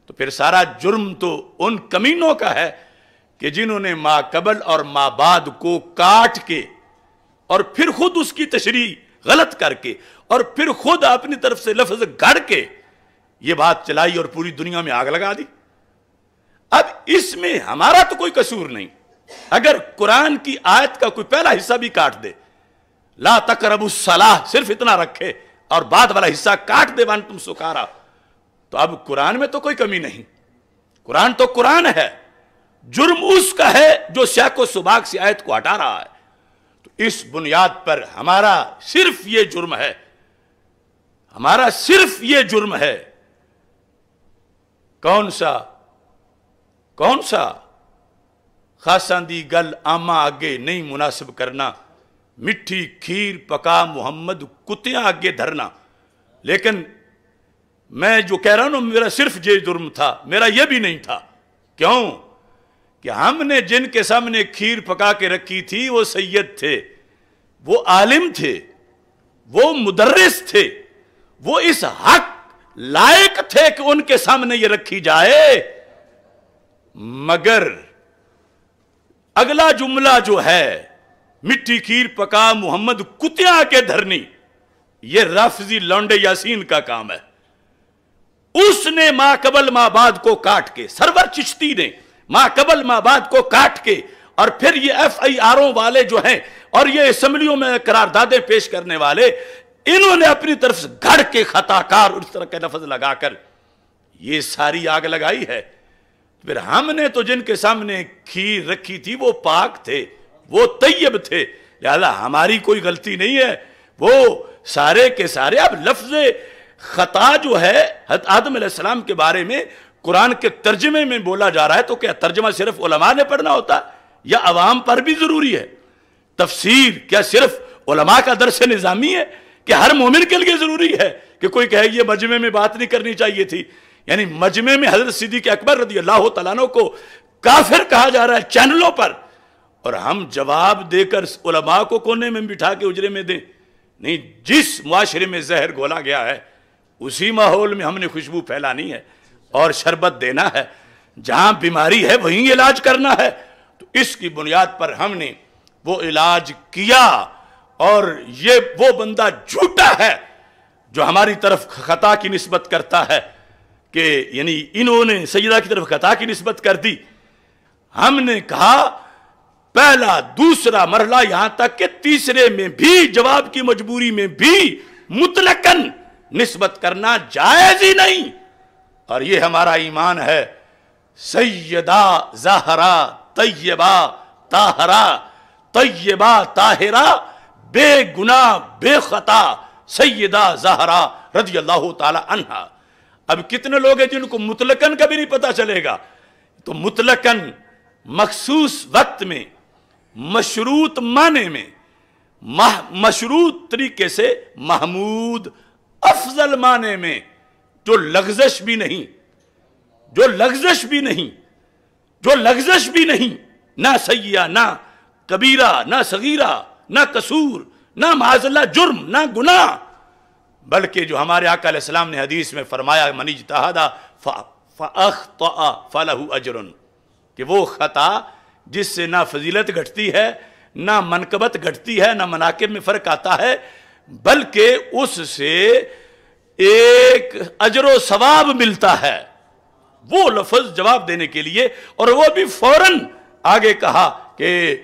تو پھر سارا جرم تو ان کمینوں کا ہے کہ جنہوں نے ما قبل اور ما بعد کو کاٹ کے اور پھر خود اس کی تشریح غلط کر کے اور پھر خود اپنی طرف سے لفظ گھڑ کے یہ بات چلائی اور پوری دنیا میں آگ لگا دی۔ اب اس میں ہمارا تو کوئی قصور نہیں، اگر قرآن کی آیت کا کوئی پہلا حصہ بھی کاٹ دے، لا تقربوا الصلاۃ صرف اتنا رکھے اور بعد والا حصہ کاٹ دے وانتم سکارا، تو اب قرآن میں تو کوئی کمی نہیں، قرآن تو قرآن ہے، جرم اس کا ہے جو سیاق و سباق سے آیت کو ہٹا رہا ہے۔ تو اس بنیاد پر ہمارا صرف یہ جرم ہے، ہمارا صرف یہ جرم ہے۔ کون سا خاصاں دی گل آما آگے نہیں مناسب کرنا، مٹھی کھیر پکا محمد کتیاں آگے دھرنا۔ لیکن میں جو کہہ رہا ہوں میرا صرف یہ جرم تھا، میرا یہ بھی نہیں تھا۔ کیوں؟ کہ ہم نے جن کے سامنے کھیر پکا کے رکھی تھی وہ سید تھے، وہ عالم تھے، وہ مدرس تھے، وہ اس حق لائق تھے کہ ان کے سامنے یہ رکھی جائے، مگر اگلا جملہ جو ہے مٹھی کھیر پکا محمد کتیاں کے دھرنی، یہ رافضی لونڈے یاسین کا کام ہے۔ اس نے ما قبل ما بعد کو کاٹ کے، سرور چشتی نے ما قبل ما بعد کو کاٹ کے اور پھر یہ ایف آئی آروں والے جو ہیں اور یہ اسمبلیوں میں قراردادیں پیش کرنے والے، انہوں نے اپنی طرف سے گھڑ کے خطا کار اس طرح کے لفظ لگا کر یہ ساری آگ لگائی ہے۔ پھر ہم نے تو جن کے سامنے کھیر رکھی تھی وہ پاک تھے، وہ طیب تھے، لہذا ہماری کوئی غلطی نہیں ہے، وہ سارے کے سارے۔ اب لفظ خطا جو ہے حضرت آدم علیہ السلام کے بارے میں قرآن کے ترجمے میں بولا جا رہا ہے، تو کیا ترجمہ صرف علماء نے پڑھنا ہوتا یا عوام پر بھی ضروری ہے؟ تفسیر کیا صرف علماء کا درس نظامی ہے کہ ہر مومن کے لیے ضروری ہے کہ کوئی کہے یہ مجمع میں بات نہیں کرنی چاہیے تھی؟ یعنی مجمع میں حضرت صدیق اکبر رضی اللہ تعالیٰ عنہ کو کافر کہا جا رہا ہے چینلوں پر، اور ہم جواب دے کر علماء کو کونے میں بٹھا کے اجرے میں دیں؟ نہیں، جس معاشرے میں زہر گھولا گیا ہے اسی ماحول میں ہم نے خوشبو پھیلانی ہے اور شربت دینا ہے، جہاں بیماری ہے وہیں علاج کرنا ہے۔ تو اس کی بنیاد پر ہم نے وہ علاج کیا، اور یہ وہ بندہ جھوٹا ہے جو ہماری طرف خطا کی نسبت کرتا ہے کہ یعنی انہوں نے سیدہ کی طرف خطا کی نسبت کر دی۔ ہم نے کہا پہلا دوسرا مرحلہ یہاں تک کہ تیسرے میں بھی جواب کی مجبوری میں بھی مطلقاً نسبت کرنا جائز ہی نہیں، اور یہ ہمارا ایمان ہے۔ سیدہ زہرا طیبہ طاہرہ، طیبہ طاہرہ، بے گناہ بے خطا سیدہ زہرا رضی اللہ تعالی عنہا۔ اب کتنے لوگ ہیں جن کو مطلقاً کبھی نہیں پتا چلے گا؟ تو مطلقاً مخصوص وقت میں، مشروط معنی میں، مشروط طریقے سے، محمود افضل معنی میں، جو لغزش بھی نہیں، جو لغزش بھی نہیں، جو لغزش بھی نہیں، نہ سیئہ، نہ کبیرہ، نہ صغیرہ، نہ قصور، نہ معاذ اللہ جرم، نہ گناہ، بلکہ جو ہمارے آقا علیہ السلام نے حدیث میں فرمایا من اجتہد فاخطأ فلہ اجر، کہ وہ خطا جس سے نہ فضیلت گھٹتی ہے، نہ منقبت گھٹتی ہے، نہ مناقب میں فرق آتا ہے، بلکہ اس سے ایک اجر و ثواب ملتا ہے۔ وہ لفظ جواب دینے کے لیے، اور وہ بھی فوراً آگے کہا کہ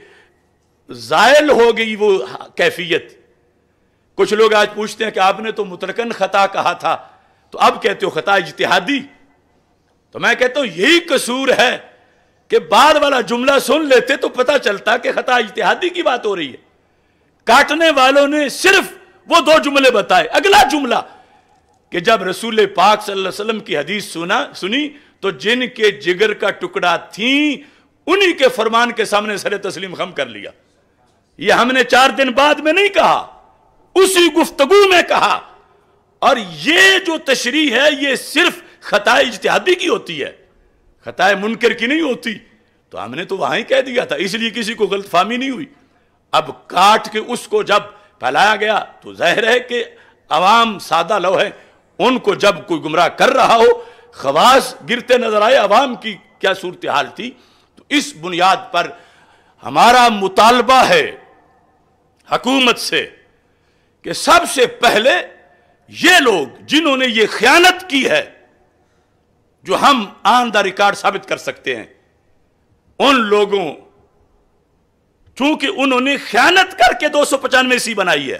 زائل ہو گئی وہ کیفیت۔ کچھ لوگ آج پوچھتے ہیں کہ آپ نے تو مطلقاً خطا کہا تھا، تو اب کہتے ہو خطا اجتہادی۔ تو میں کہتا ہوں یہی قصور ہے کہ بعد والا جملہ سن لیتے تو پتہ چلتا کہ خطا اجتہادی کی بات ہو رہی ہے۔ کاٹنے والوں نے صرف وہ دو جملے بتائے، اگلا جملہ کہ جب رسول پاک صلی اللہ علیہ وسلم کی حدیث سنی تو جن کے جگر کا ٹکڑا تھیں انہی کے فرمان کے سامنے سر تسلیم خم کر لیا۔ یہ ہم نے 4 دن بعد میں نہیں کہا، اسی گفتگو میں کہا، اور یہ جو تشریح ہے یہ صرف خطا اجتہادی کی ہوتی ہے، خطا منکر کی نہیں ہوتی۔ تو ہم نے تو وہاں ہی کہہ دیا تھا، اس لیے کسی کو غلط فہمی نہیں ہوئی۔ اب کاٹ کے اس کو جب پھیلایا گیا تو ظاہر ہے کہ عوام سادہ لو ہے، ان کو جب کوئی گمراہ کر رہا ہو، خواص گرتے نظر آئے عوام کی کیا صورتحال تھی۔ تو اس بنیاد پر ہمارا مطالبہ ہے حکومت سے کہ سب سے پہلے یہ لوگ جنہوں نے یہ خیانت کی ہے، جو ہم آن دا ریکارڈ ثابت کر سکتے ہیں، ان لوگوں چونکہ انہوں نے خیانت کر کے 295 بنائی ہے،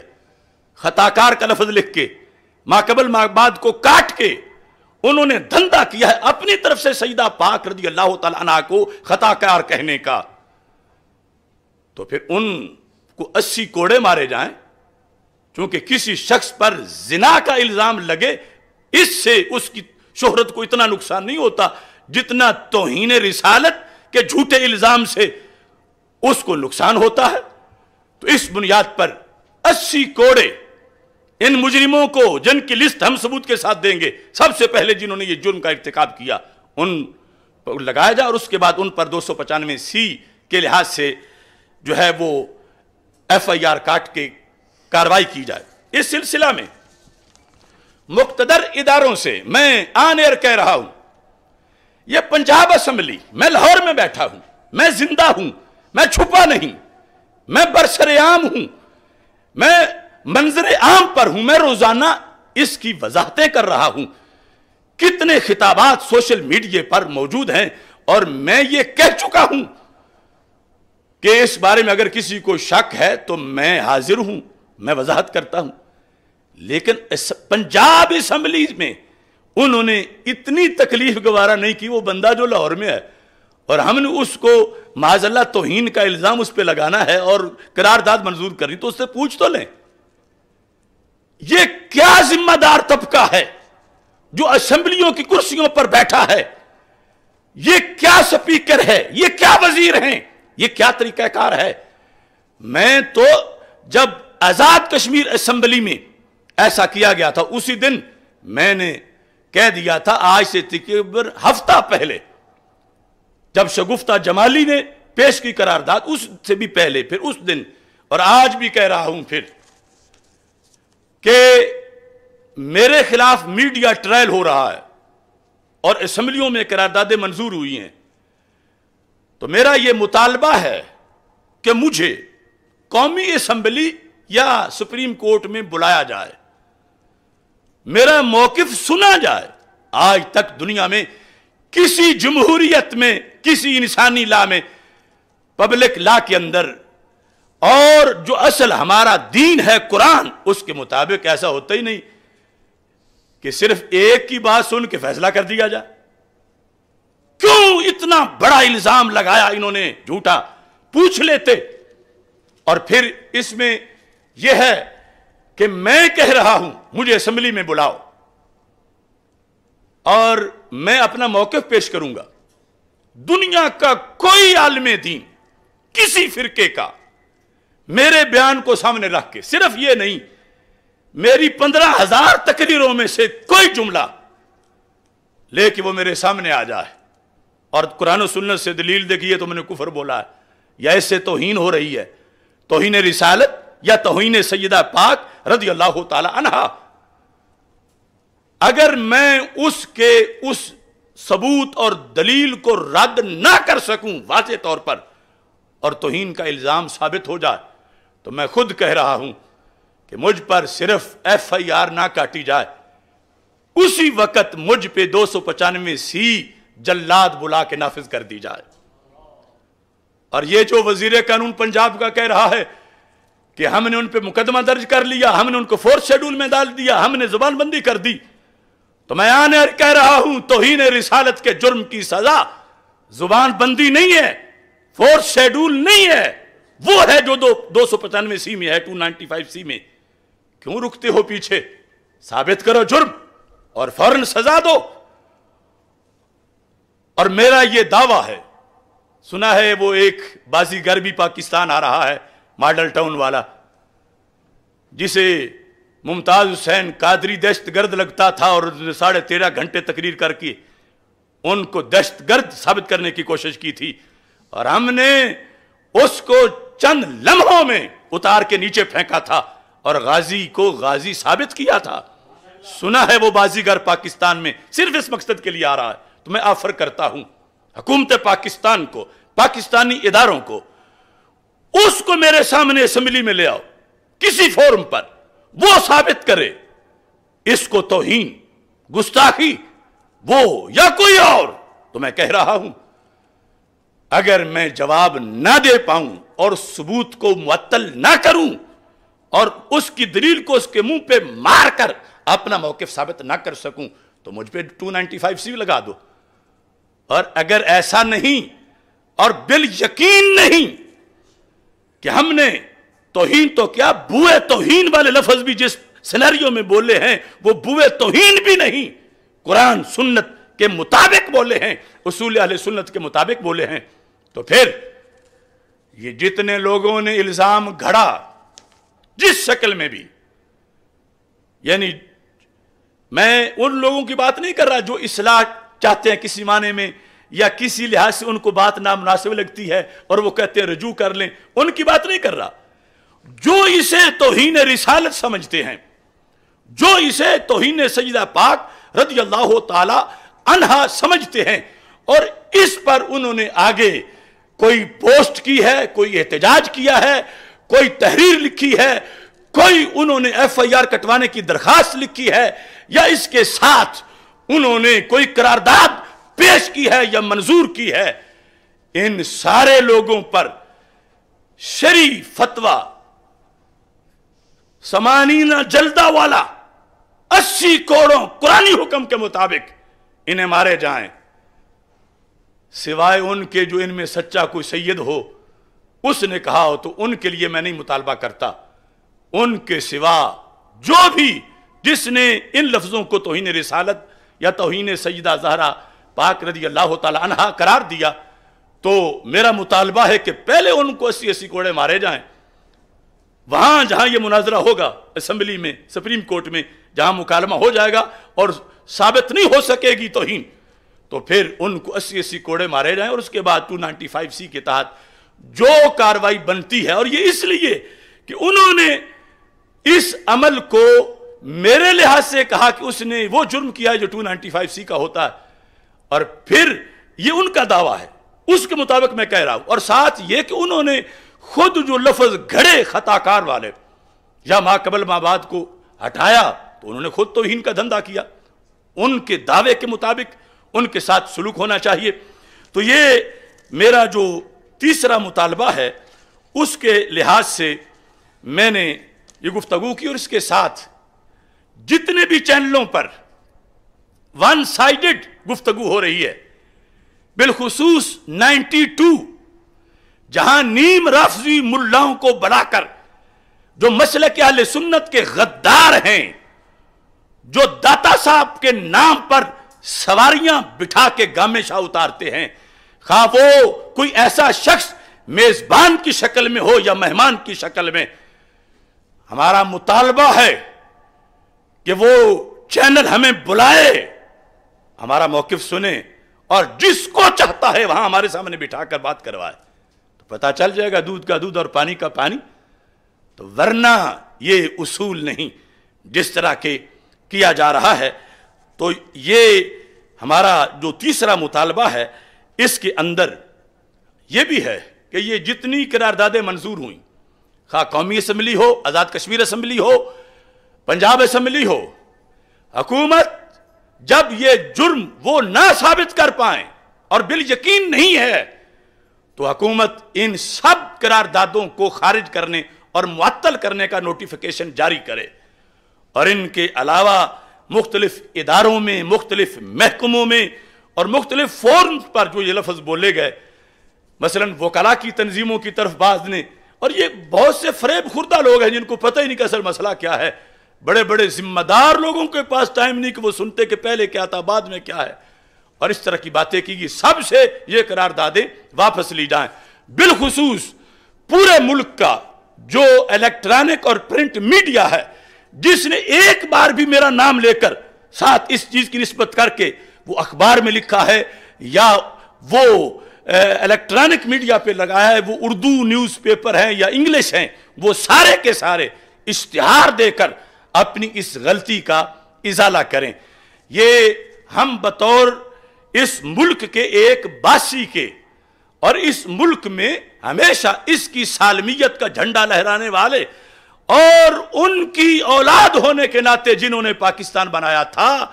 خطا کار کا لفظ لکھ کے، ما قبل ما بعد کو کاٹ کے، انہوں نے دھندا کیا ہے اپنی طرف سے سیدہ پاک رضی اللہ تعالیٰ عنہ کو خطا کار کہنے کا۔ تو پھر ان کو 80 کوڑے مارے جائیں، چونکہ کسی شخص پر زنا کا الزام لگے، اس سے اس کی شہرت کو اتنا نقصان نہیں ہوتا جتنا توہین رسالت کے جھوٹے الزام سے اس کو نقصان ہوتا ہے۔ تو اس بنیاد پر 80 کوڑے ان مجرموں کو، جن کی لسٹ ہم ثبوت کے ساتھ دیں گے، سب سے پہلے جنہوں نے یہ جرم کا ارتکاب کیا ان پر لگایا جائے، اور اس کے بعد ان پر 295 کے لحاظ سے جو ہے وہ ایف آئی آر کاٹ کے کاروائی کی جائے۔ اس سلسلہ میں مقتدر اداروں سے میں آن ایئر کہہ رہا ہوں، یہ پنجاب اسمبلی، میں لاہور میں بیٹھا ہوں، میں زندہ ہوں، میں چھپا نہیں، میں برسر عام ہوں، میں منظر عام پر ہوں، میں روزانہ اس کی وضاحتیں کر رہا ہوں۔ کتنے خطابات سوشل میڈیا پر موجود ہیں، اور میں یہ کہہ چکا ہوں کہ اس بارے میں اگر کسی کو شک ہے تو میں حاضر ہوں، میں وضاحت کرتا ہوں۔ لیکن پنجاب اسمبلی میں انہوں نے اتنی تکلیف گوارا نہیں کی، وہ بندہ جو لاہور میں ہے اور ہم نے اس کو معاذ اللہ توہین کا الزام اس پہ لگانا ہے اور قرارداد منظور کرنی، تو اس سے پوچھ تو لیں یہ کیا ذمہ دار طبقہ ہے جو اسمبلیوں کی کرسیوں پر بیٹھا ہے، یہ کیا سپیکر ہے، یہ کیا وزیر ہیں، یہ کیا طریقہ کار ہے۔ میں تو جب آزاد کشمیر اسمبلی میں ایسا کیا گیا تھا اسی دن میں نے کہہ دیا تھا، آج سے تقریباً ہفتہ پہلے جب شگفتہ جمالی نے پیش کی قرارداد، اس سے بھی پہلے، پھر اس دن، اور آج بھی کہہ رہا ہوں پھر کہ میرے خلاف میڈیا ٹرائل ہو رہا ہے اور اسمبلیوں میں قراردادیں منظور ہوئی ہیں، تو میرا یہ مطالبہ ہے کہ مجھے قومی اسمبلی یا سپریم کورٹ میں بلایا جائے، میرا موقف سنا جائے۔ آج تک دنیا میں کسی جمہوریت میں، کسی انسانی لا میں، پبلک لا کے اندر، اور جو اصل ہمارا دین ہے قرآن، اس کے مطابق ایسا ہوتا ہی نہیں کہ صرف ایک کی بات سن کے فیصلہ کر دیا جائے۔ کیوں اتنا بڑا الزام لگایا انہوں نے جھوٹا؟ پوچھ لیتے۔ اور پھر اس میں یہ ہے کہ میں کہہ رہا ہوں مجھے اسمبلی میں بلاؤ اور میں اپنا موقف پیش کروں گا۔ دنیا کا کوئی عالم دین کسی فرقے کا میرے بیان کو سامنے رکھ کے، صرف یہ نہیں، میری 15,000 تقریروں میں سے کوئی جملہ لے کے وہ میرے سامنے آ جائے اور قرآن و سنت سے دلیل دے کہ یہ تو میں نے کفر بولا ہے، یا اس سے توہین ہو رہی ہے، توہین رسالت یا توہین سیدہ پاک رضی اللہ تعالی عنہا۔ اگر میں اس کے اس ثبوت اور دلیل کو رد نہ کر سکوں واضح طور پر اور توہین کا الزام ثابت ہو جائے، تو میں خود کہہ رہا ہوں کہ مجھ پر صرف FIR نہ کاٹی جائے، اسی وقت مجھ پہ 295C جلاد بلا کے نافذ کر دی جائے۔ اور یہ جو وزیر قانون پنجاب کا کہہ رہا ہے کہ ہم نے ان پہ مقدمہ درج کر لیا، ہم نے ان کو 4th شیڈول میں ڈال دیا، ہم نے زبان بندی کر دی، تو میں آنے کہہ رہا ہوں توہین رسالت کے جرم کی سزا زبان بندی نہیں ہے، 4th شیڈول نہیں ہے، وہ ہے جو 295C میں ہے، 295C میں۔ کیوں رکتے ہو پیچھے؟ ثابت کرو جرم اور فوراً سزا دو۔ اور میرا یہ دعویٰ ہے، سنا ہے وہ ایک بازیگر بھی پاکستان آ رہا ہے، ماڈل ٹاؤن والا، جسے ممتاز حسین قادری دہشت گرد لگتا تھا اور 13.5 گھنٹے تقریر کر کے ان کو دہشت گرد ثابت کرنے کی کوشش کی تھی، اور ہم نے اس کو چند لمحوں میں اتار کے نیچے پھینکا تھا اور غازی کو غازی ثابت کیا تھا۔ سنا ہے وہ بازیگر پاکستان میں صرف اس مقصد کے لیے آ رہا ہے۔ تو میں آفر کرتا ہوں حکومت پاکستان کو، پاکستانی اداروں کو، اس کو میرے سامنے اسمبلی میں لے آؤ کسی فورم پر، وہ ثابت کرے اس کو توہین، گستاخی، وہ یا کوئی اور۔ تو میں کہہ رہا ہوں اگر میں جواب نہ دے پاؤں اور ثبوت کو معطل نہ کروں اور اس کی دلیل کو اس کے منہ پہ مار کر اپنا موقف ثابت نہ کر سکوں تو مجھ پہ 295C لگا دو۔ اور اگر ایسا نہیں اور بالیقین نہیں کہ ہم نے توہین تو کیا، بوئے توہین والے لفظ بھی جس سینیریو میں بولے ہیں وہ بوئے توہین بھی نہیں، قرآن سنت کے مطابق بولے ہیں، اصول اہل سنت کے مطابق بولے ہیں، تو پھر یہ جتنے لوگوں نے الزام گھڑا جس شکل میں بھی، یعنی میں ان لوگوں کی بات نہیں کر رہا جو اصلاح چاہتے ہیں کسی معنی میں یا کسی لحاظ سے ان کو بات نامناسب لگتی ہے اور وہ کہتے ہیں رجوع کر لیں، ان کی بات نہیں کر رہا۔ جو اسے توہین رسالت سمجھتے ہیں، جو اسے توہین سیدہ پاک رضی اللہ تعالی عنہا سمجھتے ہیں اور اس پر انہوں نے آگے کوئی پوسٹ کی ہے، کوئی احتجاج کیا ہے، کوئی تحریر لکھی ہے، کوئی انہوں نے FIR کٹوانے کی درخواست لکھی ہے، یا اس کے ساتھ انہوں نے کوئی قرارداد پیش کی ہے یا منظور کی ہے، ان سارے لوگوں پر شرعی فتویٰ 80 جلدہ والا 80 کوڑوں قرآنی حکم کے مطابق انہیں مارے جائیں، سوائے ان کے جو ان میں سچا کوئی سید ہو، اس نے کہا ہو تو ان کے لیے میں نہیں مطالبہ کرتا، ان کے سوا جو بھی جس نے ان لفظوں کو توہین رسالت یا توہین سیدہ زہرا پاک رضی اللہ تعالی عنہا قرار دیا، تو میرا مطالبہ ہے کہ پہلے ان کو 80 کوڑے مارے جائیں۔ وہاں جہاں یہ مناظرہ ہوگا اسمبلی میں، سپریم کورٹ میں، جہاں مکالمہ ہو جائے گا اور ثابت نہیں ہو سکے گی توہین، تو پھر ان کو 80 کوڑے مارے جائیں، اور اس کے بعد 295C کے تحت جو کاروائی بنتی ہے۔ اور یہ اس لیے کہ انہوں نے اس عمل کو میرے لحاظ سے کہا کہ اس نے وہ جرم کیا ہے جو 295C کا ہوتا ہے، اور پھر یہ ان کا دعویٰ ہے، اس کے مطابق میں کہہ رہا ہوں۔ اور ساتھ یہ کہ انہوں نے خود جو لفظ گھڑے خطا کار والے یا ما قبل ما بعد کو ہٹایا، تو انہوں نے خود توہین کا دھندا کیا۔ ان کے دعوے کے مطابق ان کے ساتھ سلوک ہونا چاہیے۔ تو یہ میرا جو تیسرا مطالبہ ہے، اس کے لحاظ سے میں نے یہ گفتگو کی، اور اس کے ساتھ جتنے بھی چینلوں پر ون سائیڈڈ گفتگو ہو رہی ہے، بالخصوص 92 جہاں نیم رافضی ملاؤں کو بلا کر جو مسلک اہل سنت کے غدار ہیں، جو داتا صاحب کے نام پر سواریاں بٹھا کے گامے شاہ اتارتے ہیں، خواہ وہ کوئی ایسا شخص میزبان کی شکل میں ہو یا مہمان کی شکل میں، ہمارا مطالبہ ہے کہ وہ چینل ہمیں بلائے، ہمارا موقف سنے، اور جس کو چاہتا ہے وہاں ہمارے سامنے بٹھا کر بات کروائے، تو پتہ چل جائے گا دودھ کا دودھ اور پانی کا پانی۔ تو ورنہ یہ اصول نہیں جس طرح کے کیا جا رہا ہے۔ تو یہ ہمارا جو تیسرا مطالبہ ہے، اس کے اندر یہ بھی ہے کہ یہ جتنی قراردادیں منظور ہوئیں، خواہ قومی اسمبلی ہو، آزاد کشمیر اسمبلی ہو، پنجاب اسمبلی ہو، حکومت جب یہ جرم وہ نہ ثابت کر پائیں اور بالیقین نہیں ہے، تو حکومت ان سب قراردادوں کو خارج کرنے اور معطل کرنے کا نوٹیفیکیشن جاری کرے، اور ان کے علاوہ مختلف اداروں میں، مختلف محکموں میں اور مختلف فورمز پر جو یہ لفظ بولے گئے، مثلا وکلاء کی تنظیموں کی طرف بعض نے، اور یہ بہت سے فریب خوردہ لوگ ہیں جن کو پتہ ہی نہیں کہ اصل مسئلہ کیا ہے، بڑے بڑے ذمہ دار لوگوں کے پاس ٹائم نہیں کہ وہ سنتے کہ پہلے کیا تھا بعد میں کیا ہے، اور اس طرح کی باتیں کی گئی، سب سے یہ قراردادیں واپس لی جائیں۔ بالخصوص پورے ملک کا جو الیکٹرانک اور پرنٹ میڈیا ہے، جس نے ایک بار بھی میرا نام لے کر ساتھ اس چیز کی نسبت کر کے وہ اخبار میں لکھا ہے یا وہ الیکٹرانک میڈیا پہ لگایا ہے، وہ اردو نیوز پیپر ہیں یا انگلش ہیں، وہ سارے کے سارے اشتہار دے کر اپنی اس غلطی کا ازالہ کریں۔ یہ ہم بطور اس ملک کے ایک باسی کے اور اس ملک میں ہمیشہ اس کی سالمیت کا جھنڈا لہرانے والے اور ان کی اولاد ہونے کے ناطے جنہوں نے پاکستان بنایا تھا،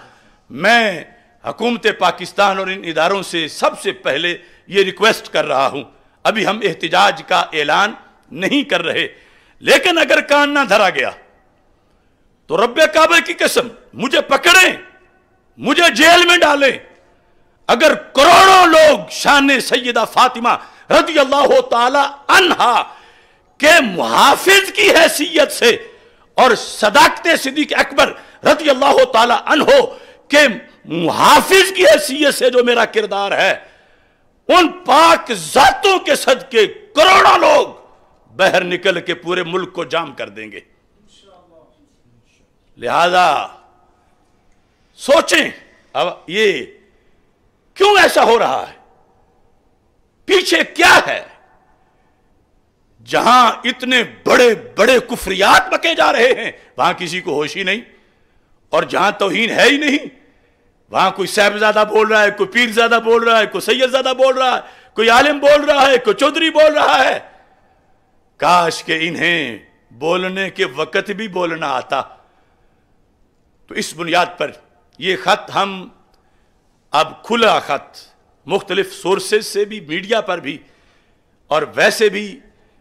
میں حکومت پاکستان اور ان اداروں سے سب سے پہلے یہ ریکویسٹ کر رہا ہوں۔ ابھی ہم احتجاج کا اعلان نہیں کر رہے، لیکن اگر کان نہ دھرا گیا تو رب کعبہ کی قسم مجھے پکڑیں، مجھے جیل میں ڈالیں، اگر کروڑوں لوگ شان سیدہ فاطمہ رضی اللہ تعالی عنہا کے محافظ کی حیثیت سے اور صداقت صدیق اکبر رضی اللہ تعالی عنہ کے محافظ کی حیثیت سے جو میرا کردار ہے، ان پاک ذاتوں کے صدقے کروڑوں لوگ بہر نکل کے پورے ملک کو جام کر دیں گے۔ لہذا سوچیں اب یہ کیوں ایسا ہو رہا ہے، پیچھے کیا ہے؟ جہاں اتنے بڑے بڑے کفریات بکے جا رہے ہیں وہاں کسی کو ہوش ہی نہیں، اور جہاں توہین ہے ہی نہیں وہاں کوئی صاحبزادہ بول رہا ہے، کوئی پیرزادہ بول رہا ہے، کوئی سیدزادہ بول رہا ہے، کوئی عالم بول رہا ہے، کوئی چودھری بول رہا ہے۔ کاش کہ انہیں بولنے کے وقت بھی بولنا آتا۔ تو اس بنیاد پر یہ خط ہم اب کھلا خط مختلف سورسز سے بھی، میڈیا پر بھی اور ویسے بھی